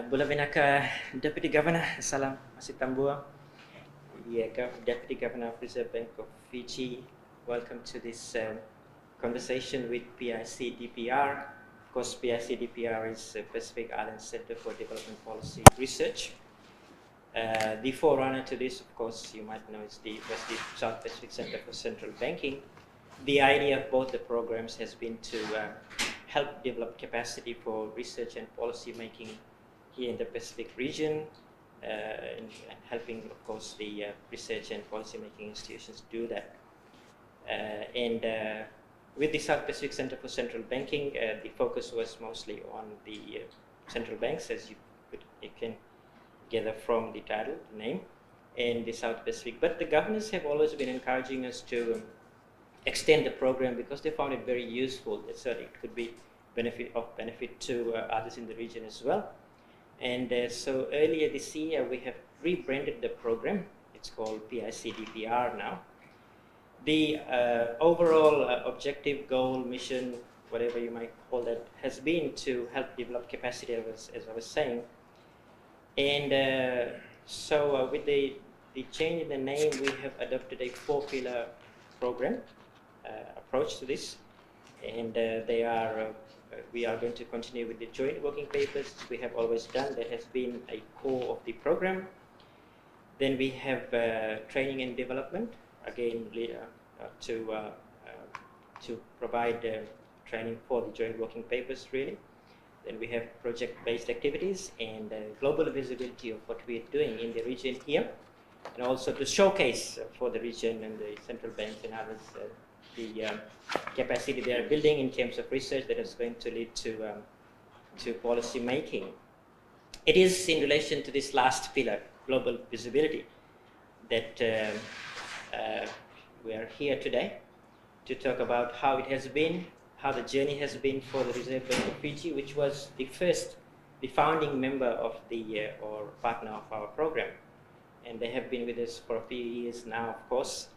Bulavinaka Deputy Governor Esala Masitabua, Deputy Governor of Reserve Bank of Fiji. Welcome to this conversation with PICDPR. Of course, PICDPR is the Pacific Island Center for Development Policy Research. The forerunner to this, of course, you might know, is the South Pacific Center for Central Banking. The idea of both the programs has been to help develop capacity for research and policy making here in the Pacific region, and helping, of course, the research and policy making institutions do that. With the South Pacific Center for Central Banking, the focus was mostly on the central banks, as you can gather from the title, the name, and the South Pacific. But the governors have always been encouraging us to extend the program because they found it very useful. So it could be benefit to others in the region as well. And so earlier this year, we have rebranded the program. It's called PICDPR now. The overall objective, goal, mission, whatever you might call that, has been to help develop capacity, as I was saying. And so with the change in the name, we have adopted a 4-pillar program approach to this. And we are going to continue with the joint working papers we have always done. That has been a core of the program. Then we have training and development, again, to provide training for the joint working papers, really. Then we have project-based activities and global visibility of what we are doing in the region here, and also to showcase for the region and the central banks and others the capacity they are building in terms of research that is going to lead to policy making. It is in relation to this last pillar, global visibility, that we are here today to talk about how it has been, how the journey has been for the Reserve Bank of Fiji, which was the founding member of or partner of our program. And they have been with us for a few years now, of course.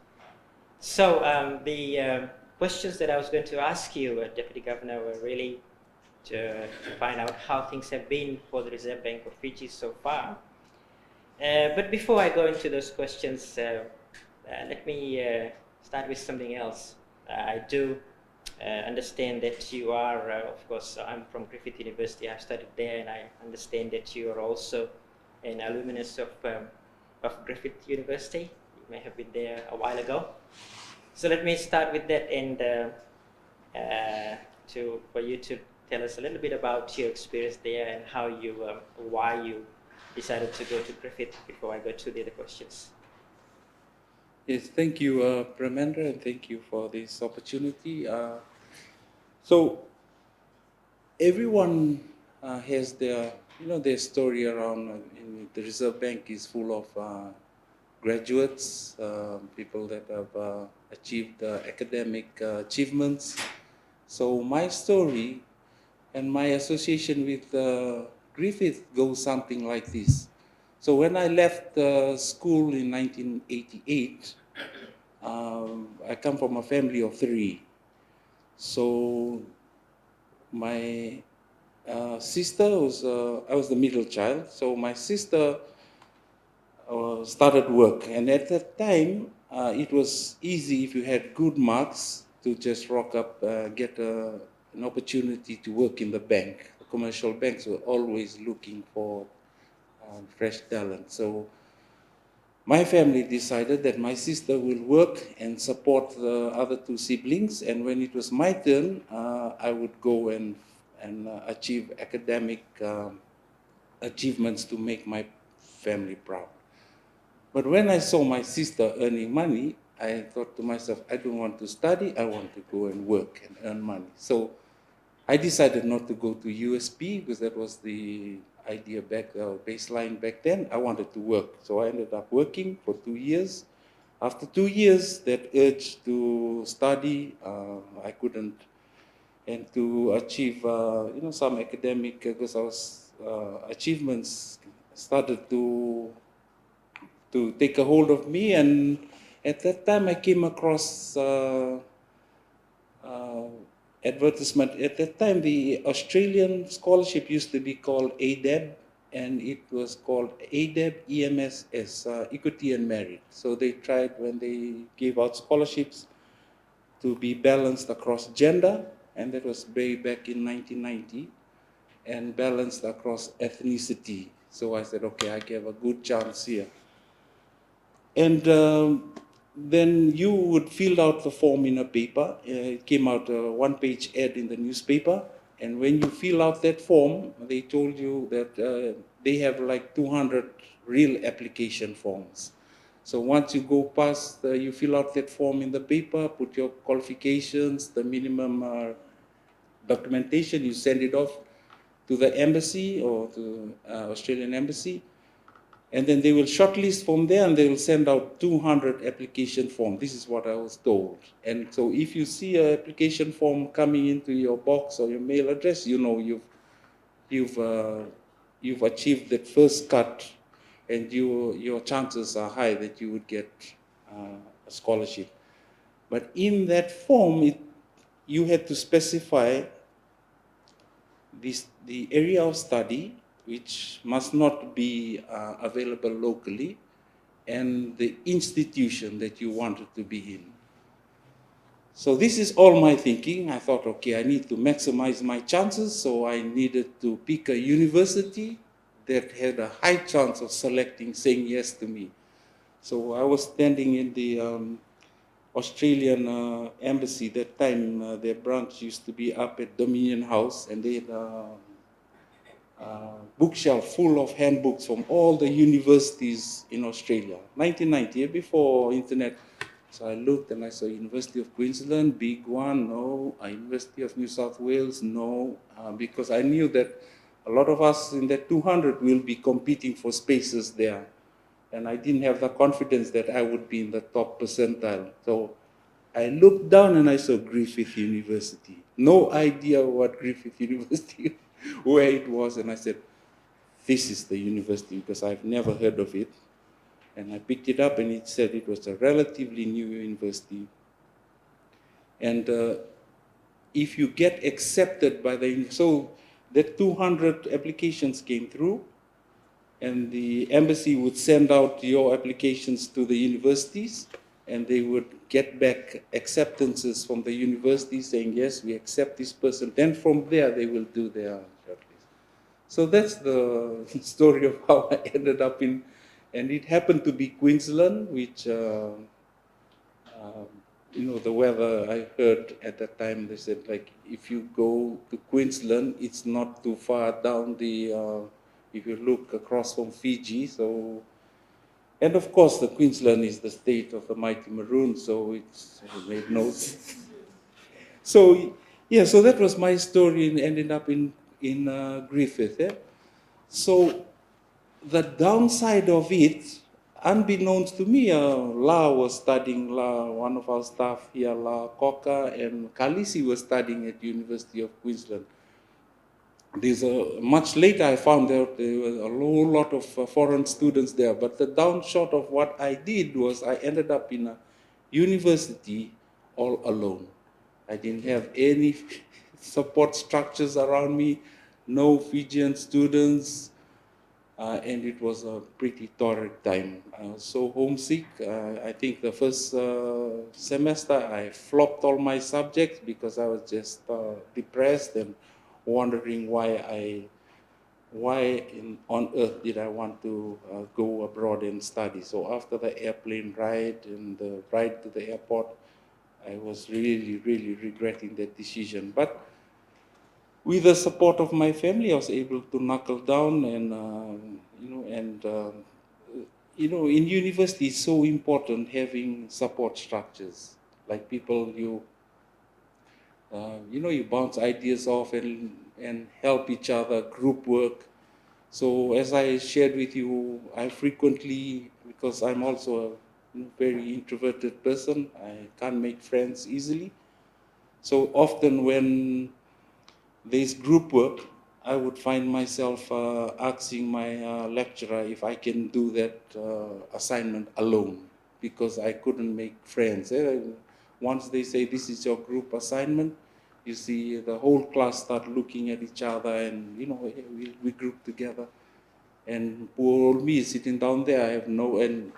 So the questions that I was going to ask you, Deputy Governor, were really to find out how things have been for the Reserve Bank of Fiji so far. But before I go into those questions, let me start with something else. I do understand that you are, of course, I'm from Griffith University. I've studied there, and I understand that you are also an alumnus of Griffith University. You may have been there a while ago. So let me start with that, and for you to tell us a little bit about your experience there and how why you decided to go to Griffith before I go to the other questions. Yes, thank you, Parmendra, and thank you for this opportunity. So everyone has their story around. The Reserve Bank is full of graduates, people that have achieved academic achievements. So my story and my association with Griffith goes something like this. So when I left school in 1988, I come from a family of 3. So my sister I was the middle child. So my sister started work, and at that time, it was easy if you had good marks to just rock up, get an opportunity to work in the bank. The commercial banks were always looking for fresh talent. So my family decided that my sister will work and support the other 2 siblings, and when it was my turn, I would go and achieve academic achievements to make my family proud. But when I saw my sister earning money, I thought to myself, I don't want to study, I want to go and work and earn money. So I decided not to go to USP because that was the idea baseline back then. I wanted to work. So I ended up working for 2 years. After 2 years, that urge to study, I couldn't, and to achieve some academic, because I was achievements started to take a hold of me, and at that time I came across advertisement. At that time, the Australian scholarship used to be called ADEB, and it was called ADEB EMSS, Equity and Merit. So they tried, when they gave out scholarships, to be balanced across gender, and that was way back in 1990, and balanced across ethnicity. So I said, okay, I gave a good chance here. And then you would fill out the form in a paper. It came out a one-page ad in the newspaper. And when you fill out that form, they told you that they have like 200 real application forms. So once you go past, you fill out that form in the paper, put your qualifications, the minimum documentation, you send it off to the embassy or to Australian embassy. And then they will shortlist from there and they will send out 200 application forms. This is what I was told. And so if you see an application form coming into your box or your mail address, you know you've achieved that first cut, and your chances are high that you would get a scholarship. But in that form, you had to specify the area of study, which must not be available locally, and the institution that you wanted to be in. So this is all my thinking. I thought, okay, I need to maximize my chances, so I needed to pick a university that had a high chance of saying yes to me. So I was standing in the Australian embassy. That time, their branch used to be up at Dominion House, and they had bookshelf full of handbooks from all the universities in Australia. 1990, before internet. So I looked and I saw University of Queensland, big one, no. University of New South Wales, no. Because I knew that a lot of us in that 200 will be competing for spaces there. And I didn't have the confidence that I would be in the top percentile. So I looked down and I saw Griffith University. No idea what Griffith University, where it was. And I said, this is the university, because I've never heard of it. And I picked it up and it said it was a relatively new university. And if you get accepted by so the 200 applications came through, and the embassy would send out your applications to the universities, and they would get back acceptances from the university saying, yes, we accept this person. Then from there, they will do their shortlist. So that's the story of how I ended up in, and it happened to be Queensland, which, the weather, I heard at that time, they said, like, if you go to Queensland, it's not too far down if you look across from Fiji. So, and of course, the Queensland is the state of the mighty maroon, so it's made no sense. So, yeah, so that was my story, and ended up in Griffith. Yeah? So, the downside of it, unbeknownst to me, La was studying, one of our staff here, La Koka, and Kalisi was studying at University of Queensland. Much later I found out there were a whole lot of foreign students there, but the downshot of what I did was I ended up in a university all alone. I didn't have any support structures around me, no Fijian students, and it was a pretty torrid time. I was so homesick. I think the first semester I flopped all my subjects because I was just depressed and wondering why on earth did I want to go abroad and study. So after the airplane ride and the ride to the airport, I was really, really regretting that decision. But with the support of my family, I was able to knuckle down, and in university, it's so important having support structures, like people you bounce ideas off and help each other, group work. So as I shared with you, I frequently, because I'm also a very introverted person, I can't make friends easily. So often when there's group work, I would find myself asking my lecturer if I can do that assignment alone, because I couldn't make friends. Once they say this is your group assignment, you see the whole class start looking at each other, and we group together. And poor old me sitting down there, I have no one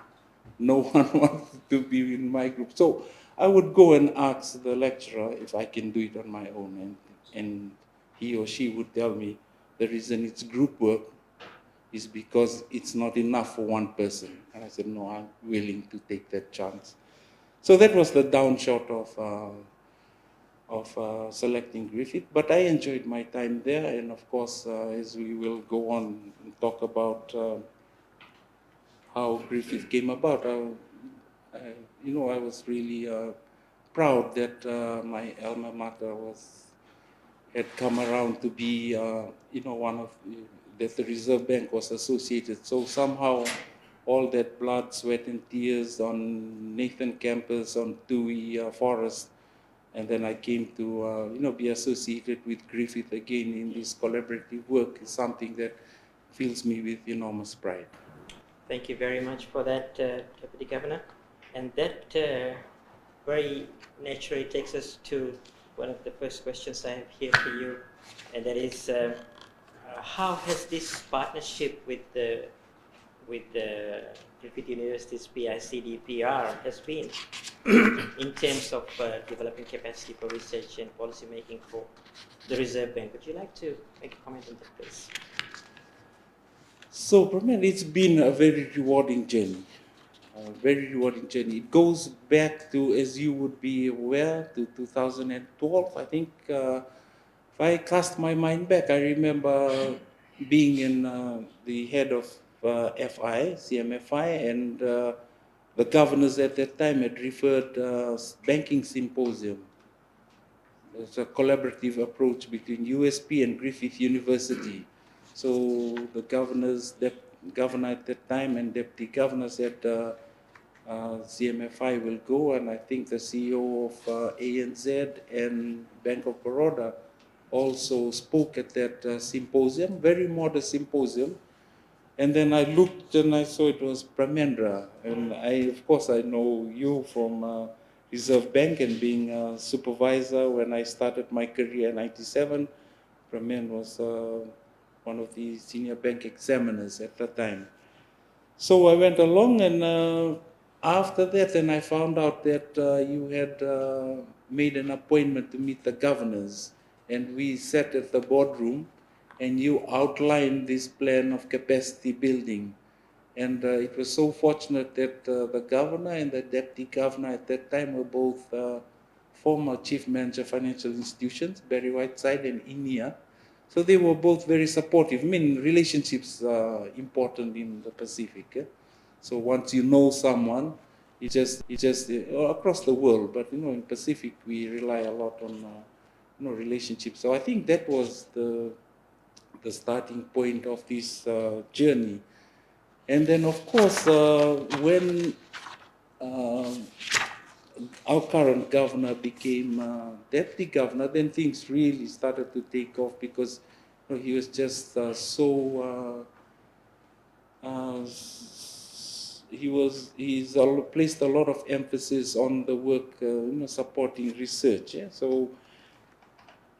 wants to be in my group. So I would go and ask the lecturer if I can do it on my own, and he or she would tell me the reason it's group work is because it's not enough for one person. And I said, no, I'm willing to take that chance. So that was the downshot of selecting Griffith, but I enjoyed my time there, and of course, as we will go on and talk about how Griffith came about, I was really proud that my alma mater had come around to be, one of that the Reserve Bank was associated. So somehow, all that blood, sweat, and tears on Nathan campus, on Tui Forest, and then I came to, be associated with Griffith again in this collaborative work is something that fills me with enormous pride. Thank you very much for that, Deputy Governor. And that very naturally takes us to one of the first questions I have here for you, and that is, how has this partnership with the Griffith University's PICDPR has been in terms of developing capacity for research and policy making for the Reserve Bank? Would you like to make a comment on that, please? So, Parmendra, it's been a very rewarding journey. It goes back to, as you would be aware, to 2012. I think if I cast my mind back, I remember being in the head of FI, CMFI, and the governors at that time had referred banking symposium. It's a collaborative approach between USP and Griffith University. So the governor at that time and deputy governor said CMFI will go, and I think the CEO of ANZ and Bank of Baroda also spoke at that symposium, very modest symposium. And then I looked and I saw it was Parmendra. And of course, I know you from Reserve Bank, and being a supervisor when I started my career in 97, Parmendra was one of the senior bank examiners at the time. So I went along, and after that, then I found out that you had made an appointment to meet the governors, and we sat at the boardroom, and you outlined this plan of capacity building. And it was so fortunate that the governor and the deputy governor at that time were both former chief manager of financial institutions, Barry Whiteside and Inia. So they were both very supportive. I mean, relationships are important in the Pacific. So once you know someone, it just across the world, but in Pacific we rely a lot on relationships. So I think that was the starting point of this journey. And then, of course, when our current governor became deputy governor, then things really started to take off, because he was just he's placed a lot of emphasis on the work, supporting research. Yeah? So,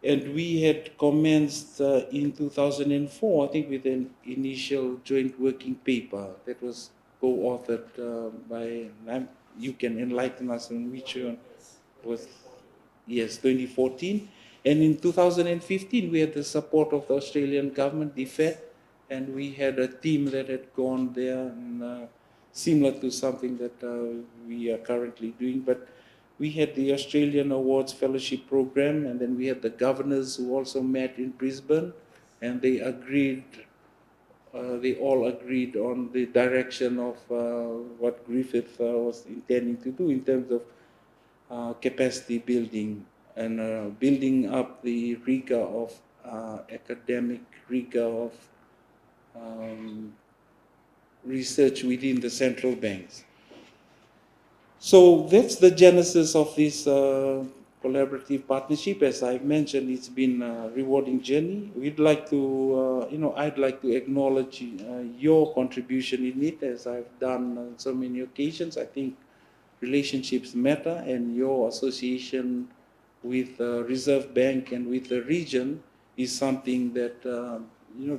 and we had commenced in 2004, I think, with an initial joint working paper that was co-authored by, you can enlighten us on which one was, yes, 2014. And in 2015, we had the support of the Australian government, the Fed, and we had a team that had gone there, and similar to something that we are currently doing. But we had the Australian Awards Fellowship Program, and then we had the governors who also met in Brisbane, and they all agreed on the direction of what Griffith was intending to do in terms of capacity building, and building up the rigor of academic rigor of research within the central banks. So that's the genesis of this collaborative partnership. As I mentioned, it's been a rewarding journey. We'd like to, I'd like to acknowledge your contribution in it, as I've done on so many occasions. I think relationships matter, and your association with the Reserve Bank and with the region is something that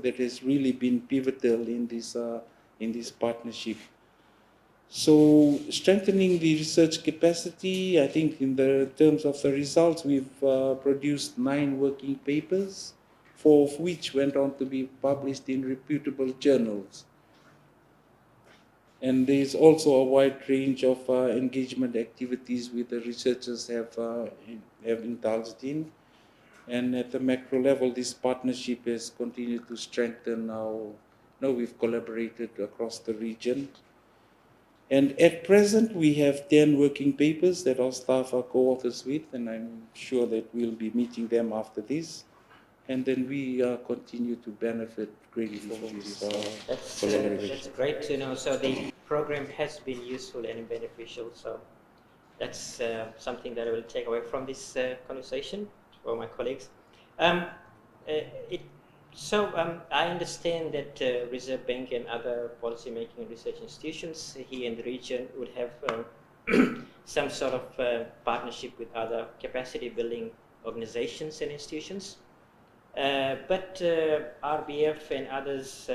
that has really been pivotal in this partnership. So strengthening the research capacity, I think in the terms of the results, we've produced 9 working papers, 4 of which went on to be published in reputable journals. And there's also a wide range of engagement activities which the researchers have indulged in. And at the macro level, this partnership has continued to strengthen. Now we've collaborated across the region. And at present, we have 10 working papers that our staff are co-authors with, and I'm sure that we'll be meeting them after this. And then we continue to benefit greatly from this collaboration. That's great to know. So the program has been useful and beneficial. So that's something that I will take away from this conversation for my colleagues. I understand that Reserve Bank and other policy-making and research institutions here in the region would have some sort of partnership with other capacity-building organizations and institutions. But RBF and others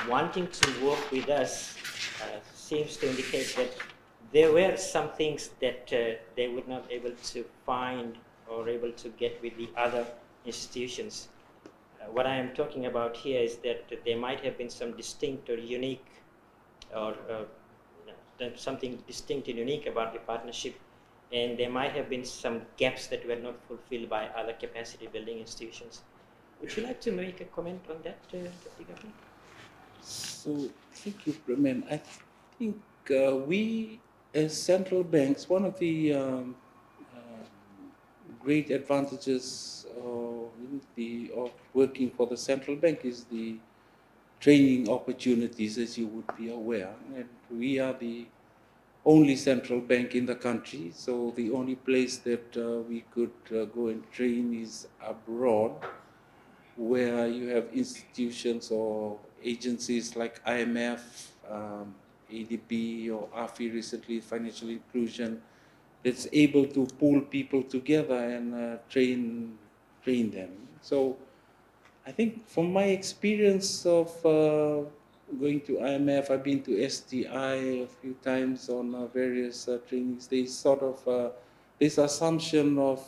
wanting to work with us seems to indicate that there were some things that they would not able to find or able to get with the other institutions. What I am talking about here is that there might have been some distinct or unique or something distinct and unique about the partnership, and there might have been some gaps that were not fulfilled by other capacity building institutions. Would you like to make a comment on that, Deputy Governor? So, thank you, Pramen. I think we, as central banks, one of the great advantages of working for the central bank is the training opportunities, as you would be aware. And we are the only central bank in the country, so the only place that we could go and train is abroad, where you have institutions or agencies like IMF, ADB, or AFI recently, Financial Inclusion, that's able to pull people together and train them. So I think from my experience of going to IMF, I've been to STI a few times on various trainings. There's sort of this assumption of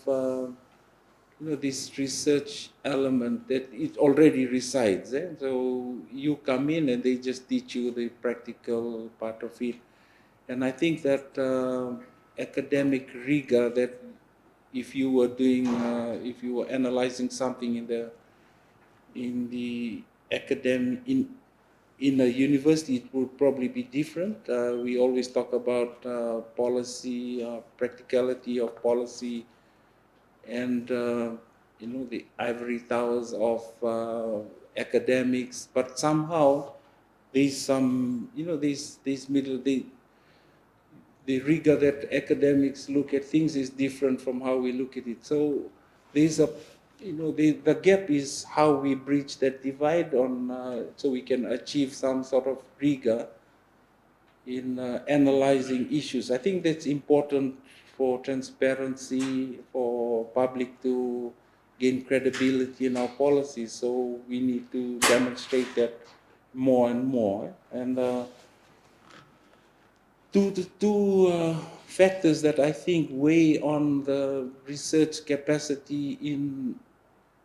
this research element that it already resides. So you come in and they just teach you the practical part of it. And I think that academic rigor, that if you were doing, if you were analyzing something in the academic, in a university, it would probably be different. We always talk about policy, practicality of policy, and the ivory towers of academics. But somehow there's some, there's middle. The rigor that academics look at things is different from how we look at it. So there's the gap is how we bridge that divide on, so we can achieve some sort of rigor in analyzing issues. I think that's important for transparency, for public to gain credibility in our policies. So we need to demonstrate that more and more. And two factors that I think weigh on the research capacity in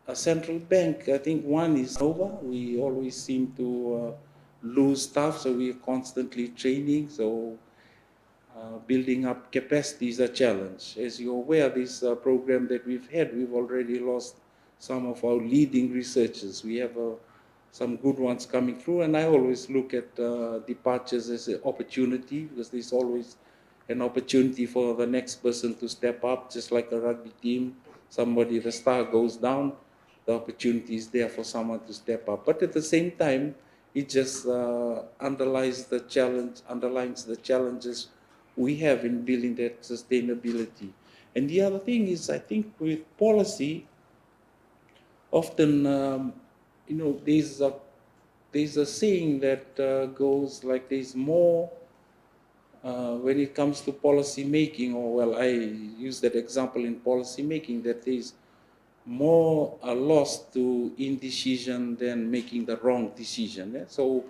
a central bank. I think one is Suva. We always seem to lose staff, so we are constantly training. So building up capacity is a challenge. As you're aware, this program that we've had, we've already lost some of our leading researchers. We have some good ones coming through, and I always look at departures as an opportunity, because there's always an opportunity for the next person to step up, just like a rugby team. The star goes down, the opportunity is there for someone to step up. But at the same time, it just underlines the challenges we have in building that sustainability. And the other thing is, I think with policy, often there's a saying that goes like, there's more when it comes to policy making, or I use that example in policy making, that there's more lost to indecision than making the wrong decision. So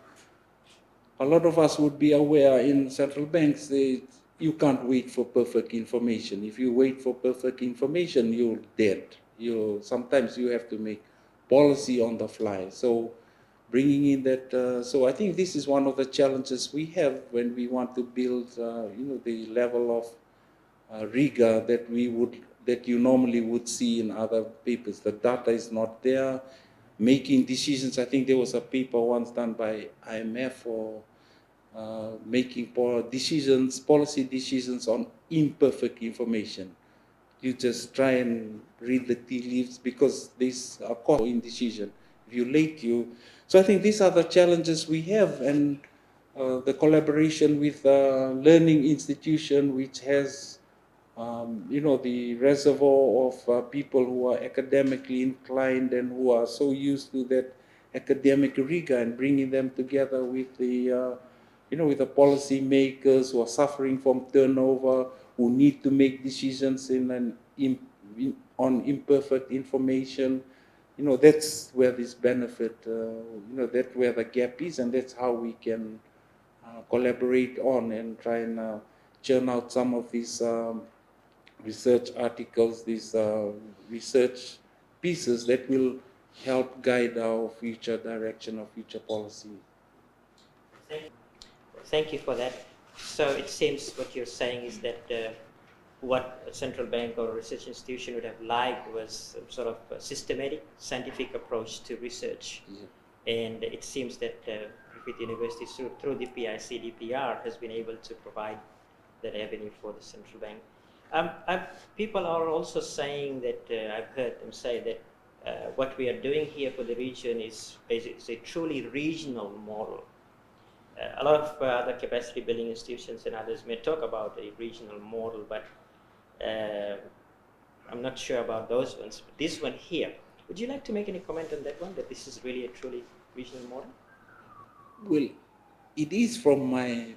a lot of us would be aware in central banks, you can't wait for perfect information. If you wait for perfect information, you're dead. Sometimes you have to make policy on the fly. So bringing in that, so I think this is one of the challenges we have when we want to build, the level of rigor that you normally would see in other papers. The data is not there. Making decisions. I think there was a paper once done by IMF or making policy decisions on imperfect information. You just try and read the tea leaves because these are cost in decision. If you're late, So I think these are the challenges we have, and the collaboration with learning institution, which has the reservoir of people who are academically inclined and who are so used to that academic rigor, and bringing them together with with the policy makers who are suffering from turnover, who need to make decisions on imperfect information. That's where this benefit, that's where the gap is, and that's how we can collaborate on and try and churn out some of these research articles, these research pieces that will help guide our future direction of future policy. Thank you for that. So it seems what you're saying is that what a central bank or research institution would have liked was some sort of a systematic, scientific approach to research. Yeah. And it seems that Griffith University, through the PICDPR, has been able to provide that avenue for the central bank. People are also saying that, I've heard them say that what we are doing here for the region is a truly regional model. A lot of other capacity building institutions and others may talk about a regional model, but I'm not sure about those ones. But this one here, would you like to make any comment on that one, that this is really a truly regional model? Well, it is from my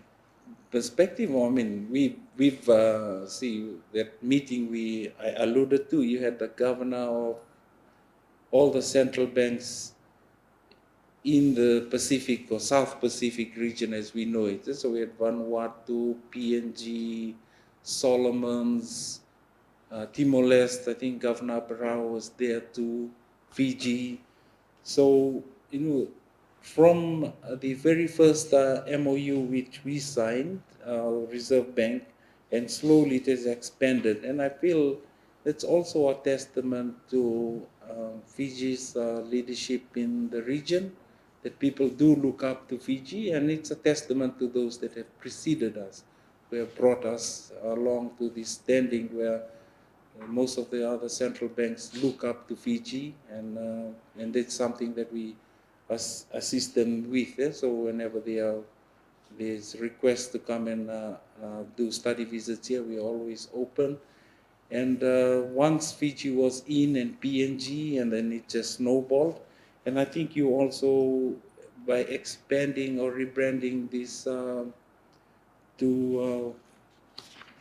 perspective. I mean, we've see that meeting I alluded to. You had the governor of all the central banks in the Pacific or South Pacific region as we know it. So we had Vanuatu, PNG, Solomons, Timor-Leste. I think Governor Barao was there too, Fiji. So, from the very first MOU which we signed, Reserve Bank, and slowly it has expanded. And I feel it's also a testament to Fiji's leadership in the region, that people do look up to Fiji, and it's a testament to those that have preceded us, who have brought us along to this standing where most of the other central banks look up to Fiji, and that's something that we assist them with. So whenever there's requests to come and do study visits here, we're always open. And once Fiji was in, and PNG, and then it just snowballed. And I think you also, by expanding or rebranding this to,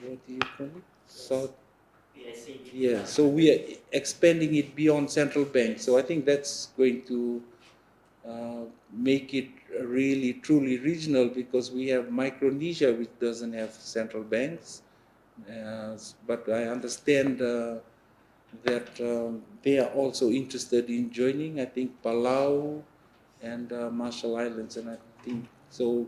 what do you call it? South. Yeah, so we are expanding it beyond central bank. So I think that's going to make it really truly regional, because we have Micronesia, which doesn't have central banks. But I understand that they are also interested in joining. I think Palau and Marshall Islands, and I think so.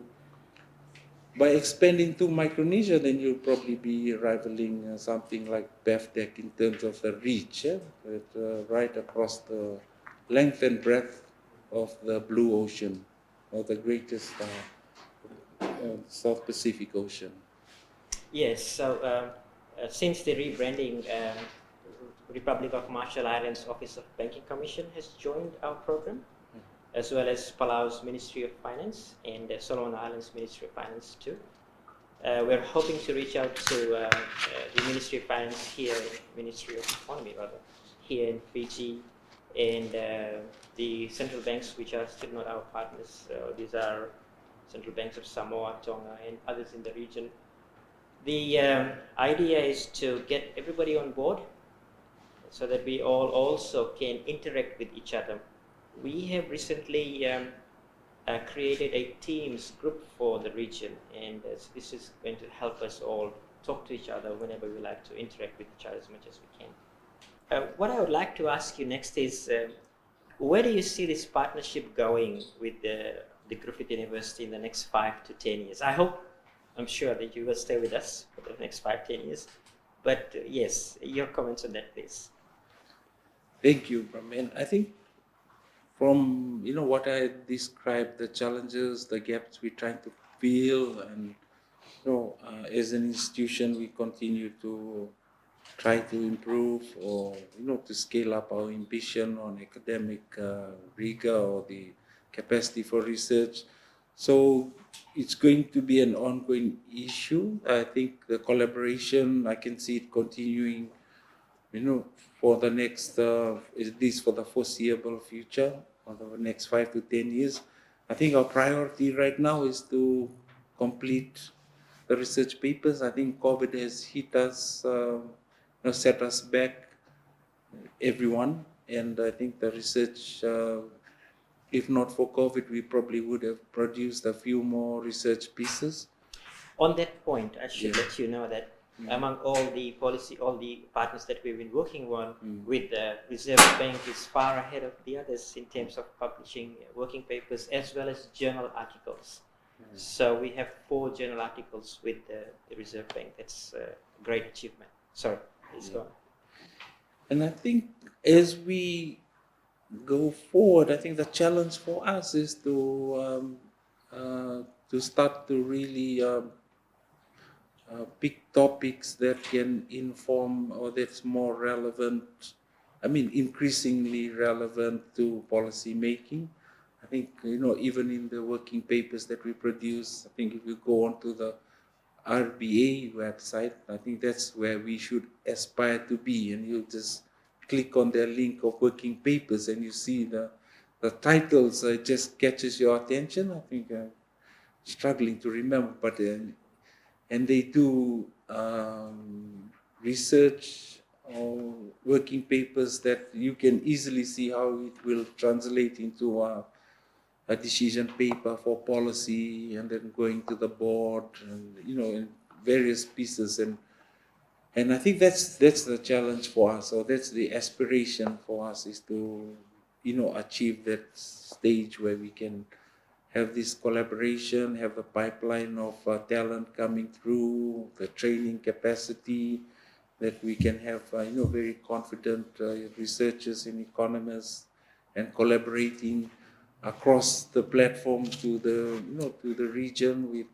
By expanding to Micronesia, then you'll probably be rivaling something like BEFDEC in terms of the reach, right across the length and breadth of the Blue Ocean, or the greatest South Pacific Ocean. Yes, so since the rebranding, Republic of Marshall Islands Office of Banking Commission has joined our program, as well as Palau's Ministry of Finance and Solomon Islands Ministry of Finance too. We're hoping to reach out to the Ministry of Finance here, Ministry of Economy rather, here in Fiji, and the central banks which are still not our partners. These are central banks of Samoa, Tonga, and others in the region. The idea is to get everybody on board so that we all also can interact with each other. We have recently created a Teams group for the region, and this is going to help us all talk to each other whenever we like to interact with each other as much as we can. What I would like to ask you next is, where do you see this partnership going with the Griffith University in the next 5 to 10 years? I'm sure that you will stay with us for the next 5-10 years. But yes, your comments on that, please. Thank you, Brahman. I think from what I described, the challenges, the gaps we're trying to fill, and as an institution, we continue to try to improve or to scale up our ambition on academic rigor or the capacity for research. So it's going to be an ongoing issue. I think the collaboration, I can see it continuing, for the next, at least for the foreseeable future, for the next 5 to 10 years. I think our priority right now is to complete the research papers. I think COVID has hit us, set us back, everyone. And I think the research, if not for COVID, we probably would have produced a few more research pieces. On that point, I should let you know that among all the partners that we've been working on with the Reserve Bank is far ahead of the others in terms of publishing working papers as well as journal articles. So we have 4 journal articles with the Reserve Bank. That's a great achievement. Sorry, please go on. And I think as we go forward, I think the challenge for us is to start to really pick topics that can inform or that's more relevant, increasingly relevant to policy making. I think, even in the working papers that we produce, I think if you go onto the RBA website, I think that's where we should aspire to be. And you just click on their link of working papers and you see the titles, just catches your attention. I think I'm struggling to remember, but and they do research or working papers that you can easily see how it will translate into a decision paper for policy, and then going to the board, and in various pieces, and I think that's the challenge for us, or that's the aspiration for us, is to achieve that stage where we can have this collaboration, have a pipeline of talent coming through, the training capacity, that we can have very confident researchers and economists, and collaborating across the platform to the region with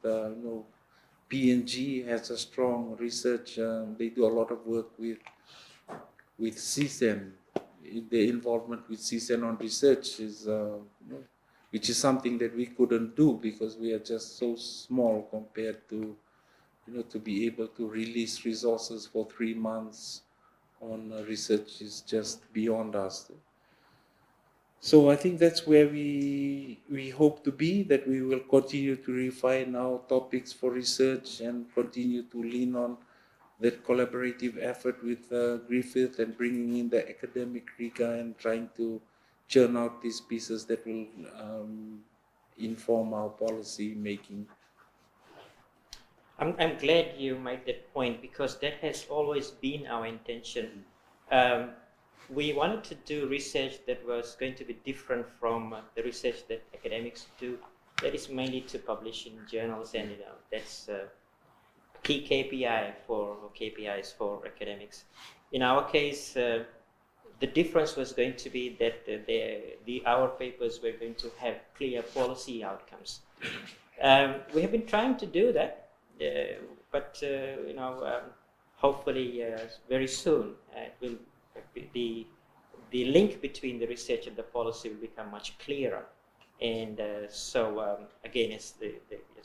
PNG has a strong research. They do a lot of work with CSEN. The involvement with CSEN on research is which is something that we couldn't do because we are just so small compared to to be able to release resources for 3 months on research is just beyond us. So I think that's where we hope to be, that we will continue to refine our topics for research and continue to lean on that collaborative effort with Griffith, and bringing in the academic rigor and trying to churn out these pieces that will inform our policy making. I'm glad you made that point, because that has always been our intention. We wanted to do research that was going to be different from the research that academics do. That is mainly to publish in journals, and that's key KPIs for academics. In our case, the difference was going to be that our papers were going to have clear policy outcomes. We have been trying to do that, but hopefully very soon it will. The link between the research and the policy will become much clearer, and so again, as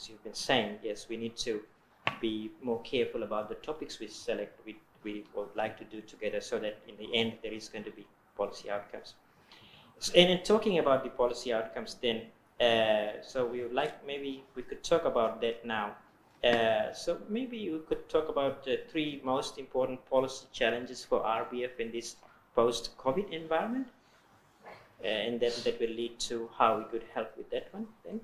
you've been saying, yes, we need to be more careful about the topics we select. We would like to do together, so that in the end there is going to be policy outcomes. And in talking about the policy outcomes, then so we would like, maybe we could talk about that now. So maybe you could talk about the 3 most important policy challenges for RBF in this post-COVID environment, and that will lead to how we could help with that one then.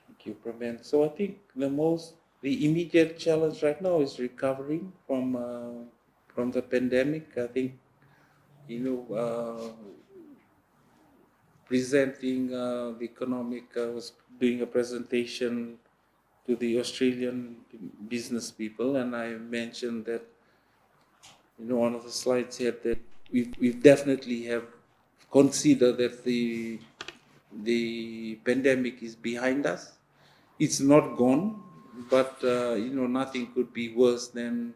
Thank you, Pramen. So I think the immediate challenge right now is recovering from the pandemic. I think, presenting the economic, I was doing a presentation to the Australian business people, and I mentioned that, one of the slides here that we've definitely have considered that the pandemic is behind us. It's not gone, but nothing could be worse than,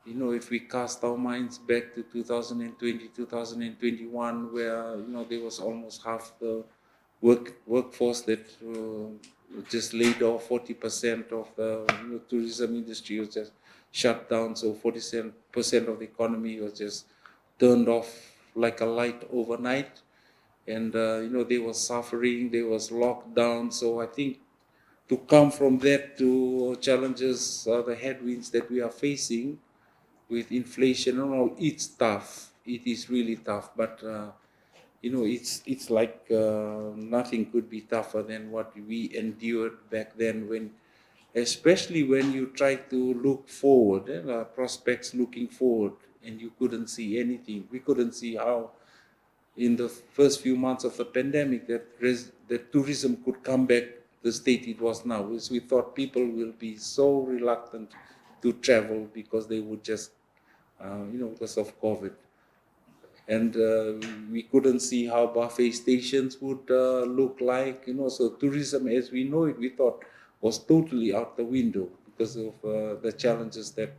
if we cast our minds back to 2020, 2021, where there was almost half the workforce that just laid off. 40% of the tourism industry was just shut down. So 40% of the economy was just turned off like a light overnight. And they were suffering. There was lockdown. So I think to come from that to challenges, the headwinds that we are facing with inflation and all, it's tough. It is really tough. But it's like nothing could be tougher than what we endured back then. Especially when you try to look forward, prospects looking forward, and you couldn't see anything. We couldn't see how, in the first few months of the pandemic, that tourism could come back the state it was now. We thought people will be so reluctant to travel because they would just, because of COVID. And we couldn't see how buffet stations would look like, So tourism as we know it, we thought was totally out the window because of the challenges that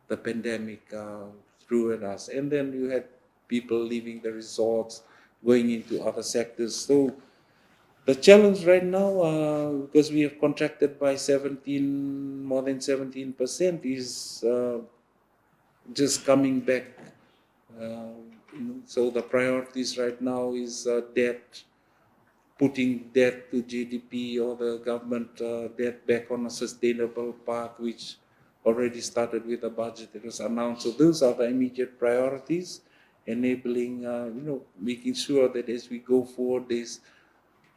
the pandemic threw at us. And then you had people leaving the resorts, going into other sectors. So the challenge right now, because we have contracted by more than 17%, is just coming back. So the priorities right now is debt, putting debt to GDP or the government debt back on a sustainable path, which already started with the budget that was announced. So those are the immediate priorities, enabling, making sure that as we go forward, there's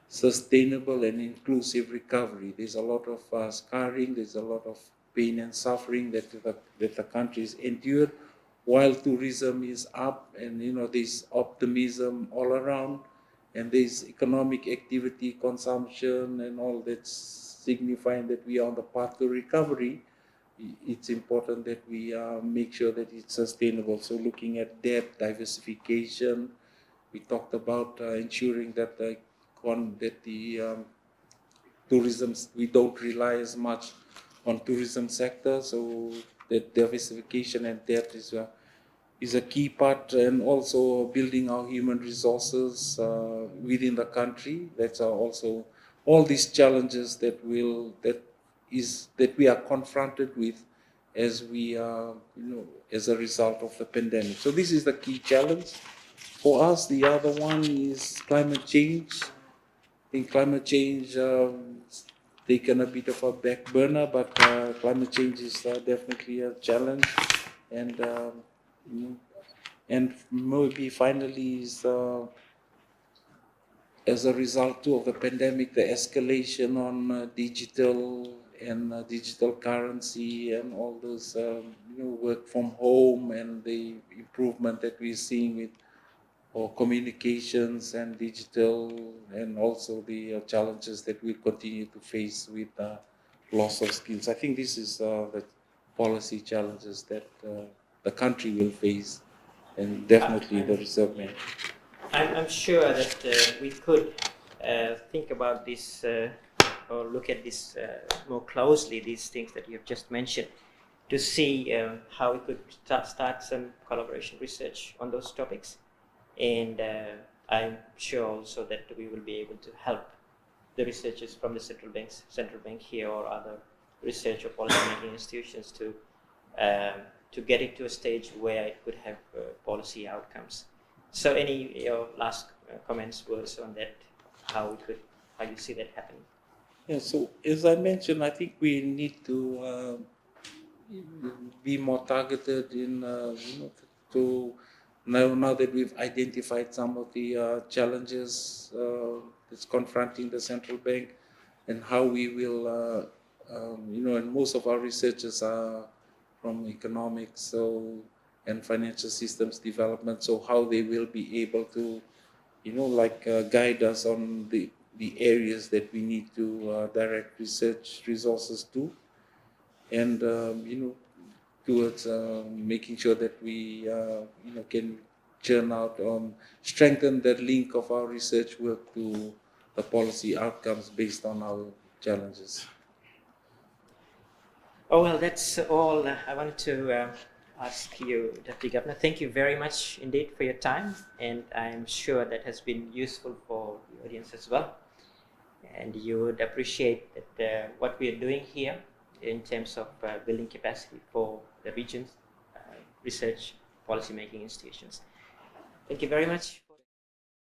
sustainable and inclusive recovery. There's a lot of scarring, there's a lot of pain and suffering that the country has endured, while tourism is up, and there's optimism all around, and there's economic activity, consumption, and all that's signifying that we are on the path to recovery. It's important that we make sure that it's sustainable. So looking at debt, diversification, we talked about ensuring that the tourism, we don't rely as much on tourism sector, so that diversification and debt is a key part, and also building our human resources within the country. That's also all these challenges that we are confronted with as we as a result of the pandemic. So this is the key challenge for us. The other one is climate change. I think climate change taken a bit of a back burner, but climate change is definitely a challenge, and maybe finally is as a result too of the pandemic, the escalation on digital and digital currency and all those work from home, and the improvement that we're seeing with or communications and digital, and also the challenges that we continue to face with loss of skills. I think this is the policy challenges that the country will face, and definitely the Reserve Bank. I'm sure that we could think about this or look at this more closely, these things that you have just mentioned, to see how we could start some collaboration research on those topics. And I'm sure also that we will be able to help the researchers from the central bank here or other research or policy-making institutions to get it to a stage where it could have policy outcomes. So, any last comments, words on that? How you see that happening? Yeah. So as I mentioned, I think we need to be more targeted in to Now that we've identified some of the challenges that's confronting the central bank, and how we will, and most of our researchers are from economics, and financial systems development, so how they will be able to, guide us on the areas that we need to direct research resources to, and towards making sure that we can churn out strengthen the link of our research work to the policy outcomes based on our challenges. Oh, well, that's all I wanted to ask you, Deputy Governor. Thank you very much indeed for your time, and I'm sure that has been useful for the audience as well. And you would appreciate that what we are doing here in terms of building capacity for the region's research policymaking institutions. Thank you very much.